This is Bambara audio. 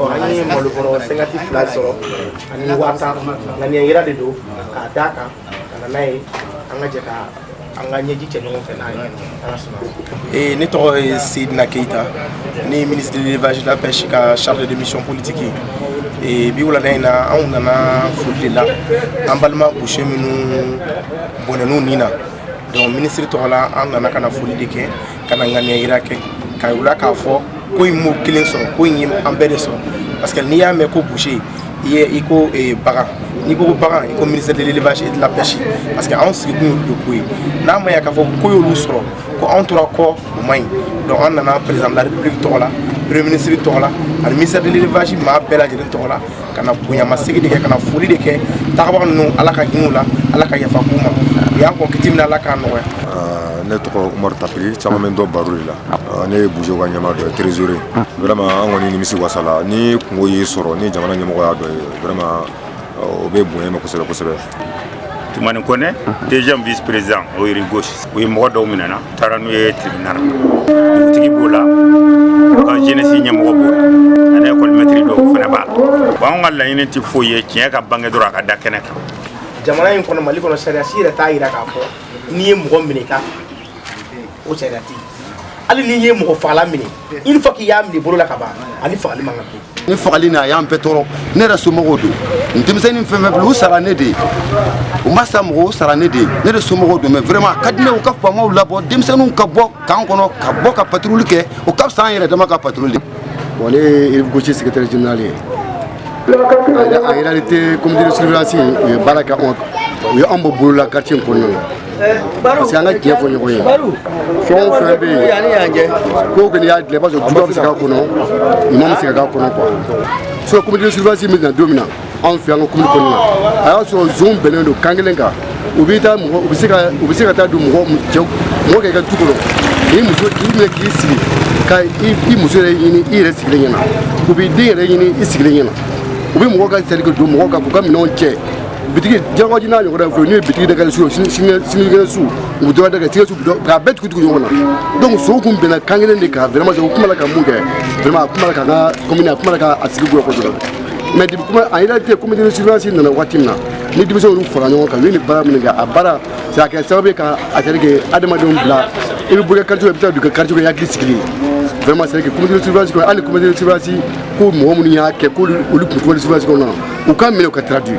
Ani malukoro sengati fila sɔrɔ ani wata ngani yira de do ka da kan kana nayi an ka jɛ ka an ka ɲɛji cɛ ɲɔgɔn fɛ n'a ye ala sɔnna. Ne tɔgɔ ye Seydina Keita, ne ye ministre de l'élevage et de la pêche ka chargé de mission politique ye. Bi wulada in na anw nana foli de la an balima boucher minnu bɔnɛn'u nin na, donc ministre tɔgɔ la an nana kana foli de kɛ kana ŋaniya yira kɛ ka yira k'a fɔ ko in m'o kelen sɔrɔ, ko in ye an bɛɛ de sɔrɔ, parce que n'i y'a mɛn ko boucher i ko bagan, n'i ko bagan i ko ministère de l'élevage et de la pêche, parce que anw sigikun y'olu de ko ye, n'a ma ɲɛ k'a fɔ ko y'olu sɔrɔ ko anw tora kɔ o man ɲi, donc an nana président de la république tɔgɔ la, premier ministre tɔgɔ la ani ministère de l'élevage maa bɛɛ lajɛlen tɔgɔ la ka na bonyamasegin de kɛ ka na foli de kɛ tagabaga ninnu ala ka hinɛ u la, ala ka yafa k'u ma, u y'an kɔn kiti min ala k'a nɔgɔya. Ne tɔgɔ Umaru Tapiri, caman bɛ n dɔn baro de la. Ne ye bouger ka ɲɛmaa dɔ ye, trésorier. Vraiment an kɔni nimisi wasala, ni kungo y'i sɔrɔ ni jamana ɲɛmɔgɔ y'a dɔ ye, vraiment o bɛ bonya ma kosɛbɛ kosɛbɛ. Tumani Kone, deuxième vice-président au Iri Gauche. U ye mɔgɔ dɔw minɛ na, taara n'u ye tribunal. Dugutigi b'o la, ka jeunesse ɲɛmɔgɔ b'o la, ani école maître dɔw fana b'a la. Bon anw ka laɲini tɛ foyi ye, tiɲɛ ka bange dɔrɔn a ka da kɛnɛ kan. Jamana in kɔnɔ Mali kɔnɔ sariya si yɛrɛ t'a yira k'a fɔ n'i ye mɔgɔ minɛ k'a o sariya tɛ yen. Hali n'i ye mɔgɔ fagalan minɛ, une fois qu'il y'a minɛ bolo la ka ban, ani fagali man kan to. Ni fagali na a y'an bɛɛ tɔɔrɔ, ne yɛrɛ somɔgɔw don, n denmisɛnnin fɛn fɛn filɛ u sara ne de ye, u ma sa mɔgɔw sara ne de ye, ne de somɔgɔw don, mais vraiment a ka di ne ye u ka faamaw labɔ, denmisɛnninw ka bɔ kan kɔnɔ ka bɔ ka patrouille kɛ, o ka fisa an yɛrɛ dama ka patrouille. Bon, ne ye Gauche secrétaire général ye. En réalité, comité de surveillance u ye baara kɛ u ye anw bɔ bolo la quartier in kɔnɔna na. Parce que an ka tiɲɛ fɔ ɲɔgɔn ye, fɛn o fɛn bɛ yen ko kɔni y'a dilan parce que juguya bɛ se k'a kɔnɔ ɲuman bɛ se ka k'a kɔnɔ quoi. So comité de surveillance bɛ na don min na anw fɛ an ka commune kɔnɔna na a y'a sɔrɔ zone bɛnnen don kan kelen kan, u bɛ taa mɔgɔ u bɛ se ka taa don mɔgɔ kɛ i ka du kɔnɔ k'i muso k'i minɛ k'i sigi ka i muso yɛrɛ ɲini i yɛrɛ sigilen ɲɛna, u b'i den yɛrɛ ɲini i sigilen ɲɛna, u bɛ mɔgɔw ka sɛnɛ don mɔgɔw kan k'u ka minɛnw cɛ. Bitigi jangoji n'a ɲɔgɔn fɛ n'u ye bitigi da kɛ sinikɛnɛ su u bɛ dɔ da kɛ tigɛ su k'a bɛɛ tugu ɲɔgɔn na, donc sow kun bɛnna kan kelen de kan vraiment u kuma la ka mun kɛ vraiment a kuma la ka ka commune a kuma la ka sigi goya kosɛbɛ, mais depuis kuma en réalité comité de surveillance nana waati min na ni denmisɛnninw fara ɲɔgɔn kan u ye nin baara min kɛ a baara c'est à kɛ sababu ye ka a c'est à dire que adamadenw bila i bɛ bɔ i ka quartier i bɛ taa don i ka quartier kɔnɔ i hakili sigilen vraiment c'est à dire que comité de surveillance kɔnɔ hali comité de surveillance ko mɔgɔ minnu y'a kɛ k'olu kun comité de surveillance kɔnɔ u k'a minɛ u ka traduire.